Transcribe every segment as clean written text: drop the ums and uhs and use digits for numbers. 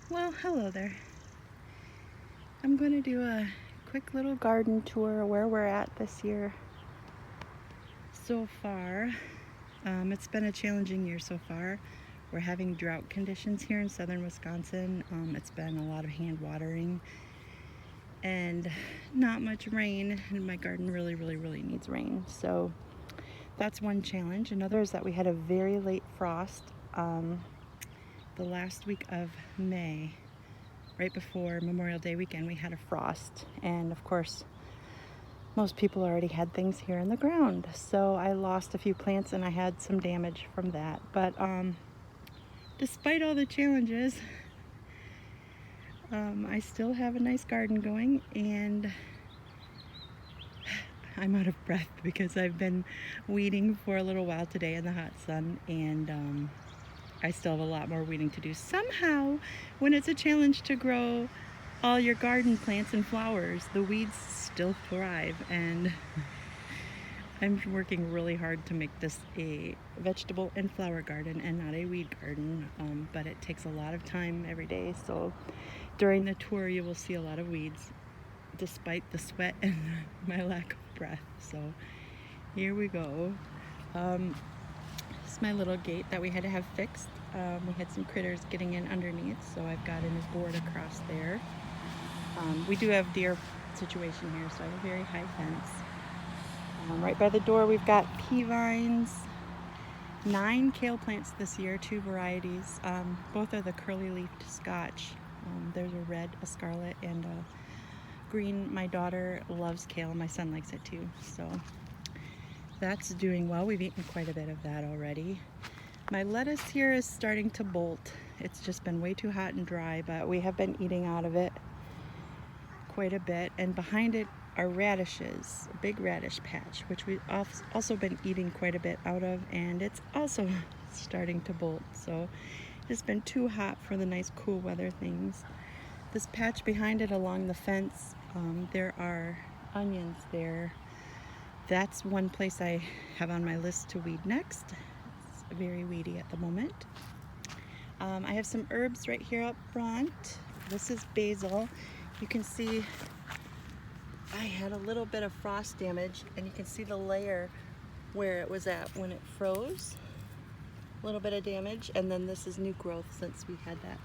Well, hello there. I'm going to do a quick little garden tour of where we're at this year so far. It's been a challenging year so far. We're having drought conditions here in southern Wisconsin. It's been a lot of hand watering and not much rain, and my garden really needs rain. So that's one challenge. Another is that we had a very late frost the last week of May. Right before Memorial Day weekend, we had a frost, and of course most people already had things here in the ground, so I lost a few plants and I had some damage from that. But despite all the challenges, I still have a nice garden going, and I'm out of breath because I've been weeding for a little while today in the hot sun, and I still have a lot more weeding to do. Somehow, when it's a challenge to grow all your garden plants and flowers, the weeds still thrive, and I'm working really hard to make this a vegetable and flower garden and not a weed garden, but it takes a lot of time every day, so during the tour you will see a lot of weeds despite the sweat and my lack of breath. So here we go. This is my little gate that we had to have fixed. We had some critters getting in underneath, so I've got a new board across there. We do have deer situation here, so I have a very high fence. Right by the door we've got pea vines, 9 kale plants this year, 2 varieties. Both are the curly leafed Scotch. There's a red, a scarlet, and a green. My daughter loves kale, my son likes it too, so that's doing well. We've eaten quite a bit of that already. My lettuce here is starting to bolt. It's just been way too hot and dry, but we have been eating out of it quite a bit. And behind it are radishes, a big radish patch, which we've also been eating quite a bit out of, and it's also starting to bolt. So it's been too hot for the nice cool weather things. This patch behind it along the fence, there are onions there. That's one place I have on my list to weed next. It's very weedy at the moment. I have some herbs right here up front. This is basil. You can see I had a little bit of frost damage, and you can see the layer where it was at when it froze. A little bit of damage, and then this is new growth since we had that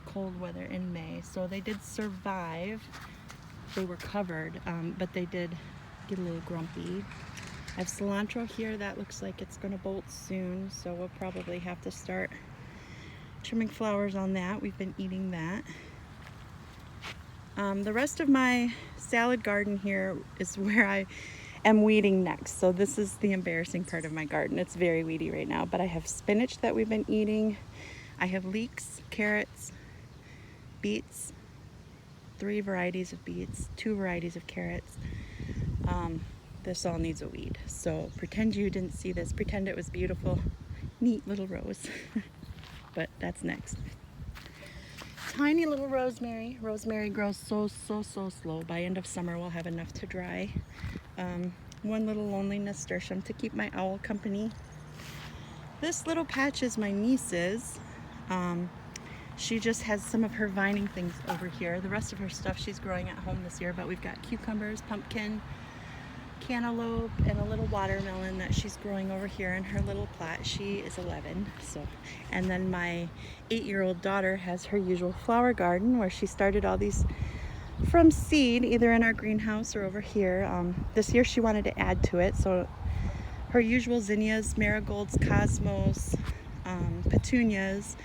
cold weather in May. So they did survive. They were covered, but they did get a little grumpy. I have cilantro here that looks like it's going to bolt soon, so we'll probably have to start trimming flowers on that. We've been eating that. The rest of my salad garden here is where I am weeding next. So this is the embarrassing part of my garden. It's very weedy right now, but I have spinach that we've been eating. I have leeks, carrots, beets, 3 varieties of beets, 2 varieties of carrots. This all needs a weed. So pretend you didn't see this. Pretend it was beautiful, neat little rose. But that's next. Tiny little rosemary. Rosemary grows so slow. By end of summer we'll have enough to dry. One little lonely nasturtium to keep my owl company. This little patch is my niece's. She just has some of her vining things over here. The rest of her stuff she's growing at home this year, but we've got cucumbers, pumpkin, cantaloupe, and a little watermelon that she's growing over here in her little plot. She is 11, so. And then my 8-year-old daughter has her usual flower garden where she started all these from seed, either in our greenhouse or over here. This year she wanted to add to it, so her usual zinnias, marigolds, cosmos, petunias,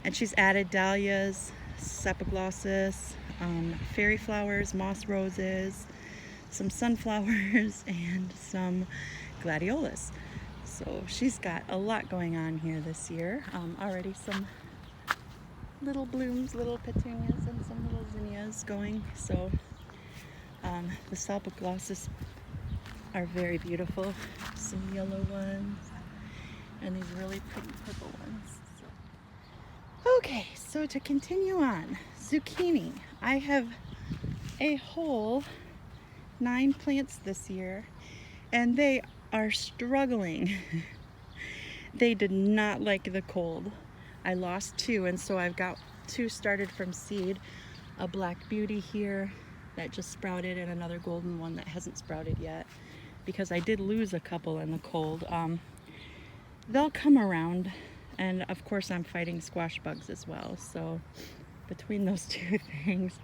and she's added dahlias, sapoglossus, fairy flowers, moss roses, some sunflowers, and some gladiolus. So she's got a lot going on here this year. Already some little blooms, little petunias, and some little zinnias going. So the sapoglossus are very beautiful. Some yellow ones and these really pretty purple ones. Okay, so to continue on, zucchini. I have a whole 9 plants this year, and they are struggling. They did not like the cold. I lost 2, and so I've got two started from seed, a black beauty here that just sprouted and another golden one that hasn't sprouted yet because I did lose a couple in the cold. They'll come around, and of course I'm fighting squash bugs as well, so between those two things,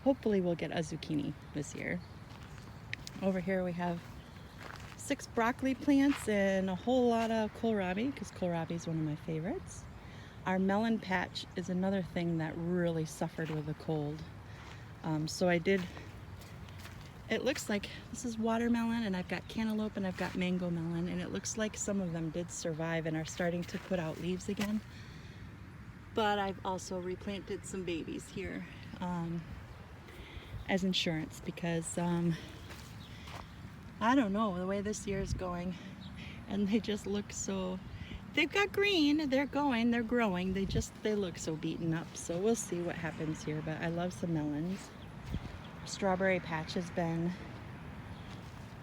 hopefully we'll get a zucchini this year. Over here we have 6 broccoli plants and a whole lot of kohlrabi, because kohlrabi is one of my favorites. Our melon patch is another thing that really suffered with the cold. So it looks like this is watermelon, and I've got cantaloupe, and I've got mango melon, and it looks like some of them did survive and are starting to put out leaves again. But I've also replanted some babies here as insurance, because I don't know, the way this year is going, and they just look so, they've got green, they're growing, they look so beaten up. So we'll see what happens here, but I love some melons. Strawberry patch has been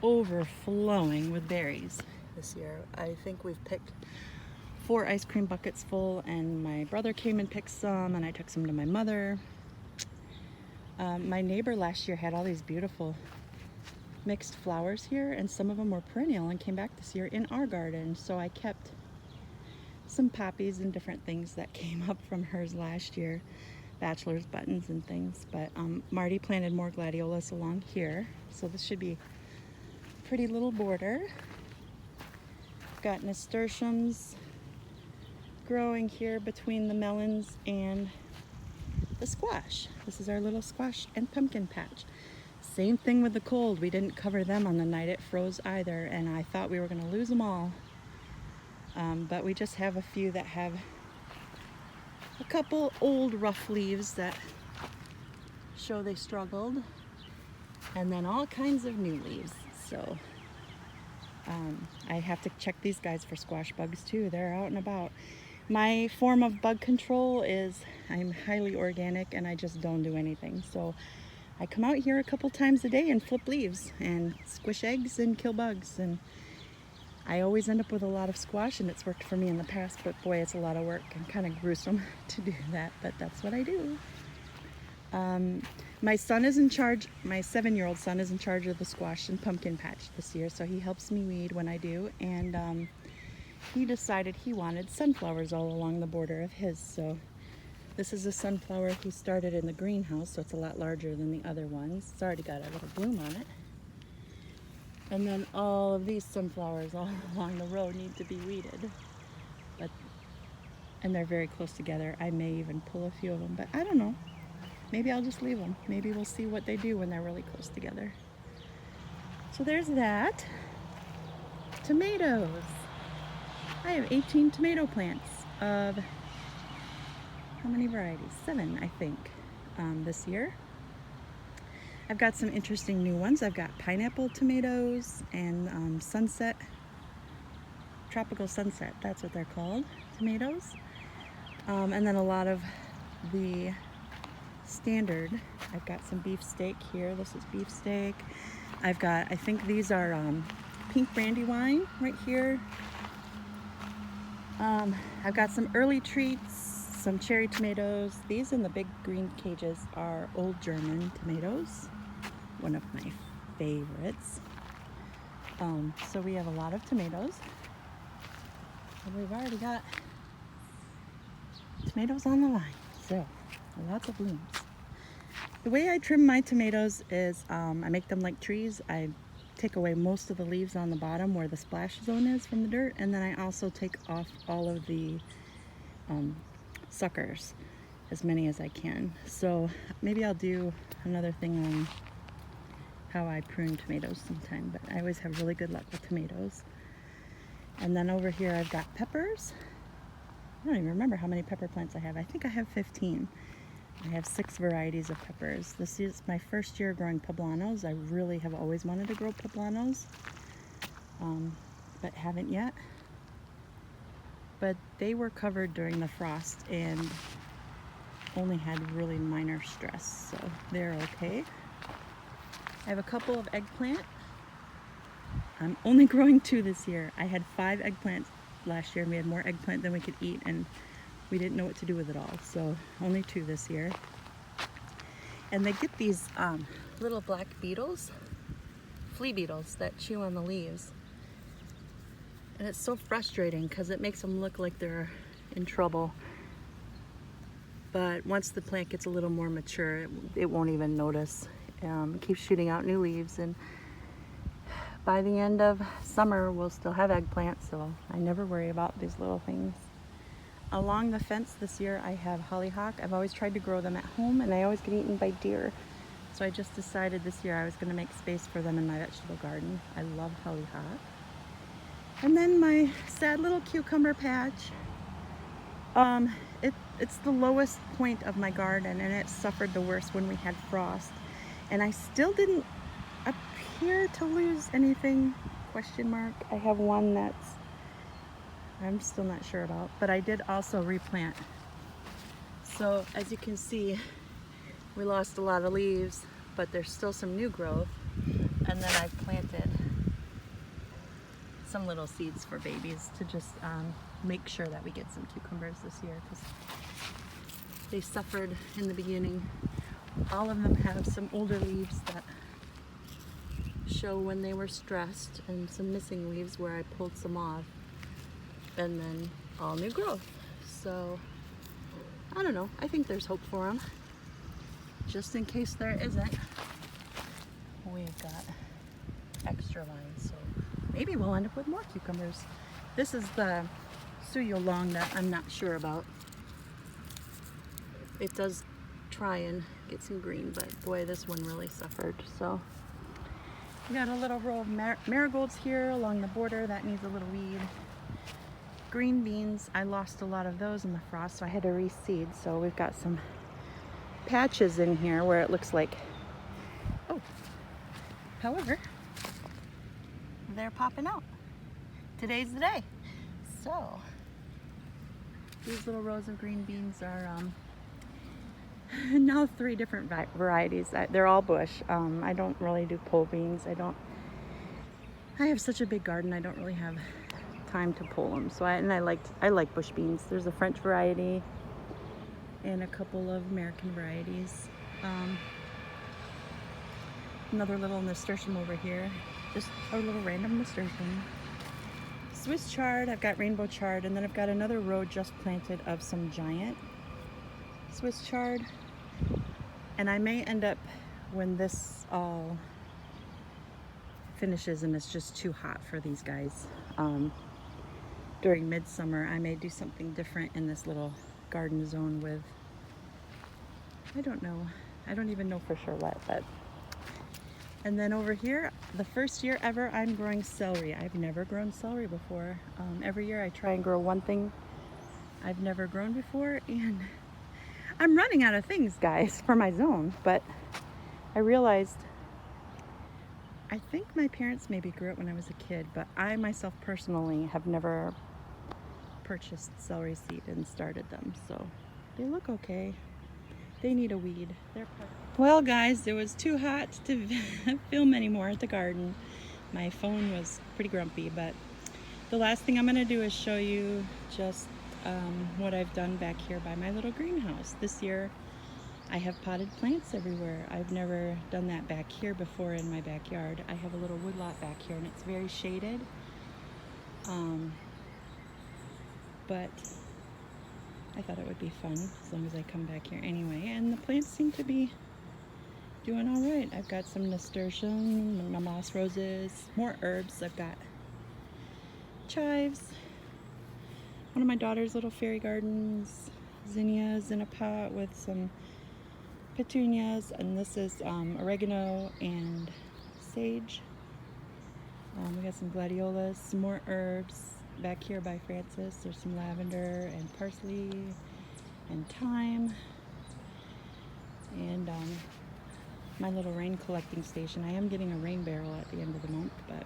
overflowing with berries this year. I think we've picked 4 ice cream buckets full, and my brother came and picked some, and I took some to my mother. My neighbor last year had all these beautiful mixed flowers here, and some of them were perennial and came back this year in our garden, so I kept some poppies and different things that came up from hers last year, bachelor's buttons and things. But Marty planted more gladiolas along here, so this should be a pretty little border. Got nasturtiums growing here between the melons and the squash. This is our little squash and pumpkin patch. Same thing with the cold. We didn't cover them on the night it froze either, and I thought we were going to lose them all. But we just have a few that have a couple old rough leaves that show they struggled, and then all kinds of new leaves. So I have to check these guys for squash bugs too. They're out and about. My form of bug control is I'm highly organic, and I just don't do anything. So I come out here a couple times a day and flip leaves and squish eggs and kill bugs, and I always end up with a lot of squash, and it's worked for me in the past, but boy, it's a lot of work and kind of gruesome to do that, but that's what I do. My son is in charge, my 7-year-old son is in charge of the squash and pumpkin patch this year, so he helps me weed when I do, and he decided he wanted sunflowers all along the border of his, so this is a sunflower he started in the greenhouse, so it's a lot larger than the other ones. It's already got a little bloom on it. And then all of these sunflowers all along the road need to be weeded. And they're very close together. I may even pull a few of them, but I don't know. Maybe I'll just leave them. Maybe we'll see what they do when they're really close together. So there's that. Tomatoes. I have 18 tomato plants of how many varieties? 7, I think, this year. I've got some interesting new ones. I've got pineapple tomatoes and tropical sunset, that's what they're called, tomatoes. And then a lot of the standard. I've got some beefsteak here. This is beefsteak. I've got, I think these are pink brandywine right here. I've got some early treats, some cherry tomatoes. These in the big green cages are old German tomatoes, one of my favorites. So we have a lot of tomatoes, and we've already got tomatoes on the line, so lots of blooms. The way I trim my tomatoes is I make them like trees. I take away most of the leaves on the bottom where the splash zone is from the dirt, and then I also take off all of the suckers, as many as I can. So maybe I'll do another thing on how I prune tomatoes sometime, but I always have really good luck with tomatoes. And then over here I've got peppers. I don't even remember how many pepper plants I have. I think I have 15. I have 6 varieties of peppers. This is my first year growing poblanos. I really have always wanted to grow poblanos, but haven't yet. But they were covered during the frost and only had really minor stress, so they're okay. I have a couple of eggplant. I'm only growing 2 this year. I had 5 eggplants last year, and we had more eggplant than we could eat, and we didn't know what to do with it all. So only 2 this year. And they get these little black beetles, flea beetles, that chew on the leaves. And it's so frustrating because it makes them look like they're in trouble. But once the plant gets a little more mature, it won't even notice. It keeps shooting out new leaves, and by the end of summer we'll still have eggplants, so I never worry about these little things. Along the fence this year I have hollyhock. I've always tried to grow them at home and I always get eaten by deer. So I just decided this year I was going to make space for them in my vegetable garden. I love hollyhock. And then my sad little cucumber patch. It's the lowest point of my garden and it suffered the worst when we had frost. And I still didn't appear to lose anything, question mark. I have one that's I'm still not sure about, but I did also replant. So as you can see, we lost a lot of leaves, but there's still some new growth. And then I planted some little seeds for babies to just make sure that we get some cucumbers this year, because they suffered in the beginning. All of them have some older leaves that show when they were stressed, and some missing leaves where I pulled some off, and then all new growth. So I don't know, I think there's hope for them. Just in case there isn't, we've got extra lines, so maybe we'll end up with more cucumbers. This is the Suyo Long that I'm not sure about. It does try and get some green, but boy, this one really suffered. So we got a little row of marigolds here along the border that needs a little weed. Green beans, I lost a lot of those in the frost, so I had to reseed. So we've got some patches in here where it looks like, oh, however, they're popping out. Today's the day. So these little rows of green beans are now 3 different varieties. They're all bush. I don't really do pole beans. I have such a big garden, I don't really have time to pull them. So I like bush beans. There's a French variety and a couple of American varieties. Another little nasturtium over here. Just a little random nasturtium. Swiss chard, I've got rainbow chard, and then I've got another row just planted of some giant Swiss chard. And I may end up, when this all finishes and it's just too hot for these guys, during midsummer, I may do something different in this little garden zone with, I don't know, I don't even know for sure what, but. And then over here, the first year ever, I'm growing celery. I've never grown celery before. Every year I try and grow one thing I've never grown before, and I'm running out of things, guys, for my zone. But I realized, I think my parents maybe grew it when I was a kid, but I myself personally have never purchased celery seed and started them. So they look okay. They need a weed. Well, guys, it was too hot to film anymore at the garden. My phone was pretty grumpy, but the last thing I'm going to do is show you just what I've done back here by my little greenhouse. This year I have potted plants everywhere. I've never done that back here before in my backyard. I have a little woodlot back here and it's very shaded. But I thought it would be fun as long as I come back here anyway. And the plants seem to be doing all right. I've got some nasturtium, moss roses, more herbs. I've got chives, one of my daughter's little fairy gardens, zinnias in a pot with some petunias, and this is oregano and sage. We got some gladiolas, some more herbs. Back here by Francis, there's some lavender and parsley and thyme. And my little rain collecting station. I am getting a rain barrel at the end of the month, but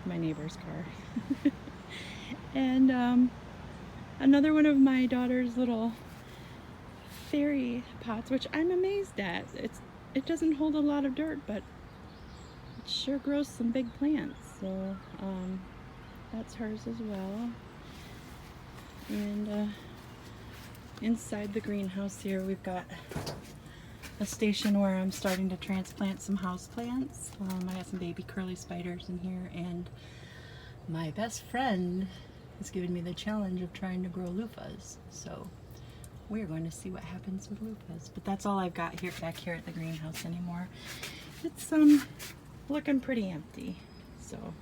my neighbor's car. And another one of my daughter's little fairy pots, which I'm amazed at. It doesn't hold a lot of dirt, but it sure grows some big plants. So that's hers as well. And inside the greenhouse here, we've got a station where I'm starting to transplant some houseplants. I got some baby curly spiders in here, and my best friend has given me the challenge of trying to grow loofahs. So we're going to see what happens with loofahs. But that's all I've got here back here at the greenhouse anymore. It's looking pretty empty. So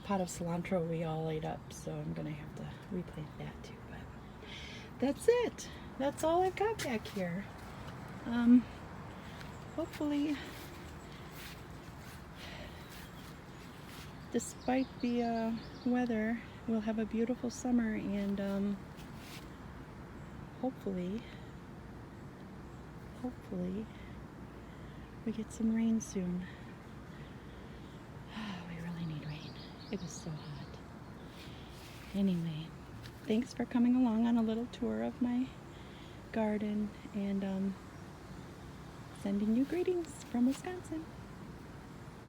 pot of cilantro we all ate up, so I'm gonna have to replant that too. But that's it. That's all I've got back here. Hopefully, despite the weather, we'll have a beautiful summer, and hopefully we get some rain soon. We really need rain. It is so hot. Anyway, thanks for coming along on a little tour of my garden, and sending you greetings from Wisconsin.